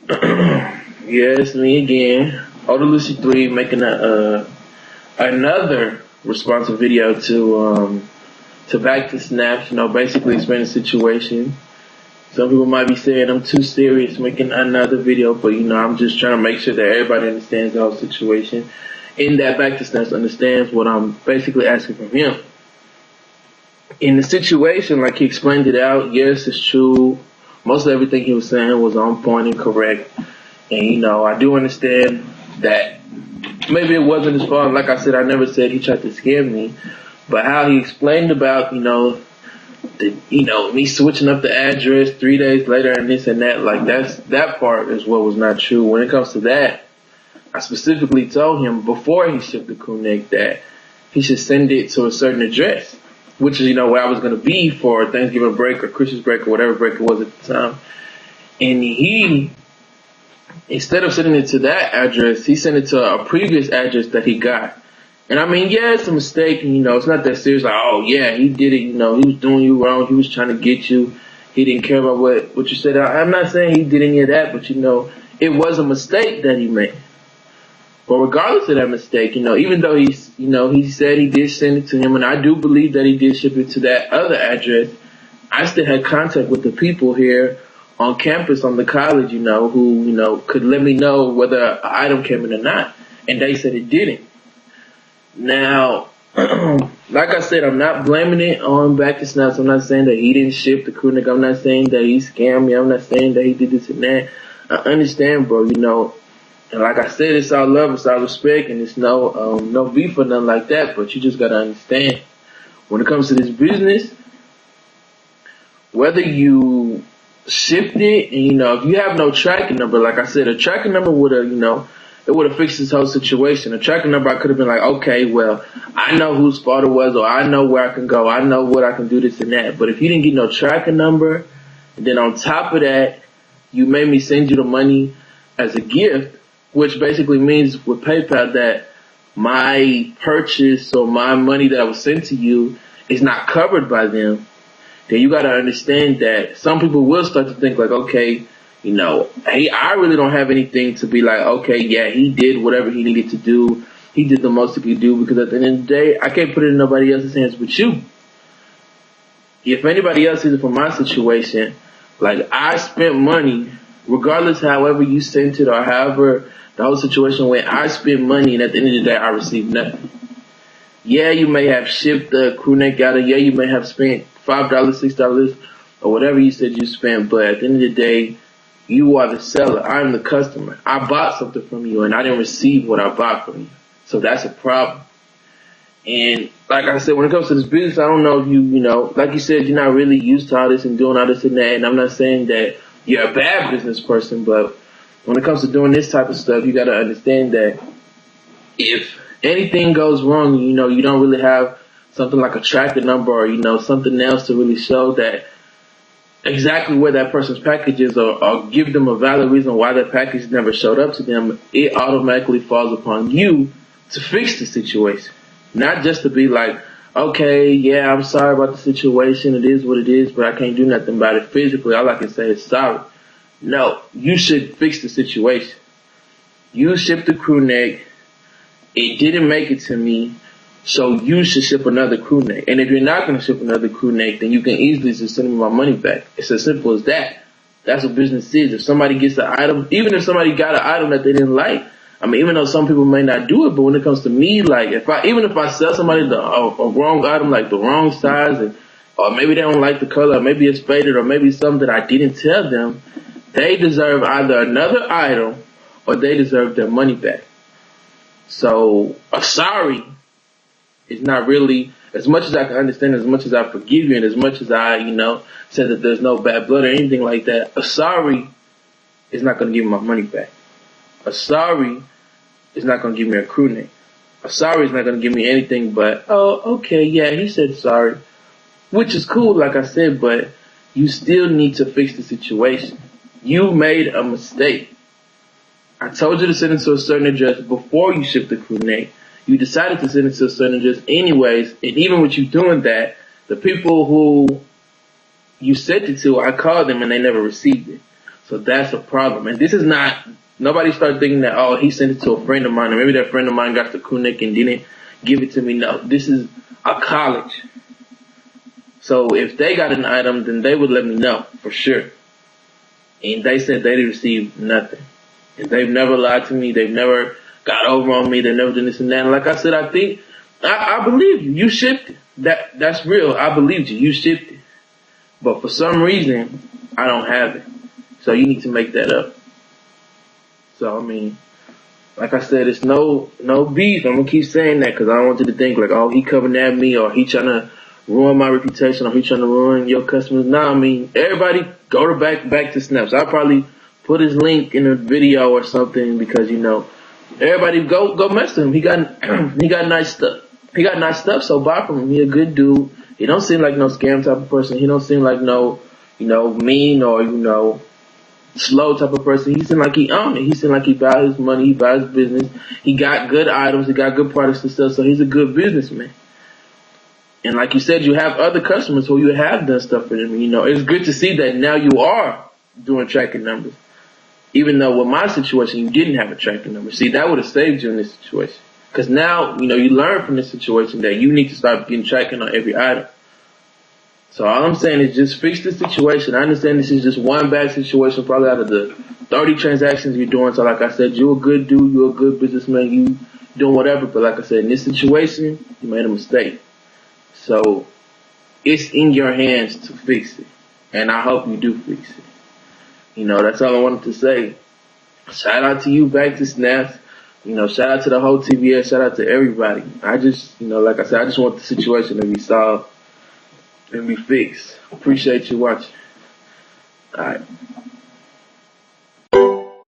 Yeah, it's me again. Older Lucy 3 making another responsive video to BackToSnap's, basically explaining the situation. Some people might be saying I'm too serious making another video, but I'm just trying to make sure that everybody understands the whole situation. In that BackToSnaps understands what I'm basically asking from him. In the situation, like he explained it out, yes, it's true. Most of everything he was saying was on point and correct. And, I do understand that maybe it wasn't his fault. Like I said, I never said he tried to scam me. But how he explained about, me switching up the address 3 days later and this and that, like that part is what was not true. When it comes to that, I specifically told him before he shipped the crewneck that he should send it to a certain address, which is, where I was going to be for Thanksgiving break or Christmas break or whatever break it was at the time. And he, instead of sending it to that address, he sent it to a previous address that he got. And I mean, yeah, it's a mistake, and it's not that serious. Like, oh yeah, he did it. He was doing you wrong. He was trying to get you. He didn't care about what you said. I'm not saying he did any of that, but it was a mistake that he made. But regardless of that mistake, even though he said he did send it to him, and I do believe that he did ship it to that other address, I still had contact with the people here on campus, on the college, who, could let me know whether an item came in or not. And they said it didn't. Now, like I said, I'm not blaming it on BackToSnaps. I'm not saying that he didn't ship the crewneck. I'm not saying that he scammed me. I'm not saying that he did this and that. I understand, bro, and like I said, it's all love, it's all respect, and it's no beef or nothing like that, but you just gotta understand, when it comes to this business, whether you shipped it, and if you have no tracking number, like I said, a tracking number would have, it would have fixed this whole situation. A tracking number, I could have been like, okay, well, I know whose fault it was, or I know where I can go, I know what I can do, this and that. But if you didn't get no tracking number, and then on top of that, you made me send you the money as a gift, which basically means with PayPal that my purchase or my money that was sent to you is not covered by them, then you gotta understand that some people will start to think like, okay, hey, I really don't have anything to be like, okay, yeah, he did whatever he needed to do. He did the most he could do, because at the end of the day, I can't put it in nobody else's hands but you. If anybody else is for my situation, like, I spent money, regardless however you sent it or however the whole situation went, I spent money, and at the end of the day, I received nothing. Yeah, you may have shipped the crewneck out, yeah, you may have spent $5, $6, or whatever you said you spent, but at the end of the day, you are the seller. I'm the customer. I bought something from you, and I didn't receive what I bought from you. So that's a problem. And like I said, when it comes to this business, I don't know if like you said, you're not really used to all this and doing all this and that. And I'm not saying that you're a bad business person, but when it comes to doing this type of stuff, you got to understand that if anything goes wrong, you don't really have something like a tracker number or, something else to really show that exactly where that person's package is, or give them a valid reason why that package never showed up to them, it automatically falls upon you to fix the situation. Not just to be like, okay, yeah, I'm sorry about the situation, it is what it is, but I can't do nothing about it physically. All I can say is sorry. No, you should fix the situation. You shipped the crewneck, it didn't make it to me, so you should ship another crewneck. And if you're not going to ship another crewneck, then you can easily just send me my money back. It's as simple as that. That's what business is. If somebody gets an item, even if somebody got an item that they didn't like, I mean, even though some people may not do it, but when it comes to me, like, even if I sell somebody a wrong item, like the wrong size, or maybe they don't like the color, or maybe it's faded, or maybe something that I didn't tell them, they deserve either another item or they deserve their money back. So, sorry is not really, as much as I can understand, as much as I forgive you, and as much as I, said that there's no bad blood or anything like that, a sorry is not going to give me my money back. A sorry is not going to give me a crewneck. A sorry is not going to give me anything but, oh, okay, yeah, he said sorry, which is cool, like I said, but you still need to fix the situation. You made a mistake. I told you to send it to a certain address before you shipped the crewneck. You decided to send it to a certain address anyways, and even with you doing that, the people who you sent it to, I called them and they never received it. So that's a problem. And this is not, nobody started thinking that, oh, he sent it to a friend of mine, or maybe that friend of mine got the crewneck and didn't give it to me. No, this is a college. So if they got an item, then they would let me know for sure. And they said they didn't receive nothing. And they've never lied to me. They've never got over on me. They've never done this and that. And like I said, I believe you. You shipped it. That's real. I believed you. You shipped it. But for some reason, I don't have it. So you need to make that up. So, I mean, like I said, it's no beef. I'm going to keep saying that because I don't want you to think like, oh, he coming at me or he trying to ruin my reputation or he trying to ruin your customers. Nah, I mean, everybody go to BackToSnap's. I'll probably put his link in a video or something because, everybody go mess with him. He got nice stuff. He got nice stuff, so buy from him. He a good dude. He don't seem like no scam type of person. He don't seem like no, mean or, slow type of person. He seem like he owned it. He seem like he buy his money, he buy his business. He got good items, he got good products and stuff, so he's a good businessman. And like you said, you have other customers who you have done stuff for them. It's good to see that now you are doing tracking numbers. Even though with my situation, you didn't have a tracking number. See, that would have saved you in this situation. Because now, you learn from this situation that you need to start getting tracking on every item. So all I'm saying is just fix the situation. I understand this is just one bad situation probably out of the 30 transactions you're doing. So like I said, you're a good dude. You're a good businessman. You doing whatever. But like I said, in this situation, you made a mistake. So it's in your hands to fix it. And I hope you do fix it. That's all I wanted to say. Shout out to you, BackToSnaps. Shout out to the whole TVS. Shout out to everybody. I just, like I said, I just want the situation to be solved and be fixed. Appreciate you watching. All right.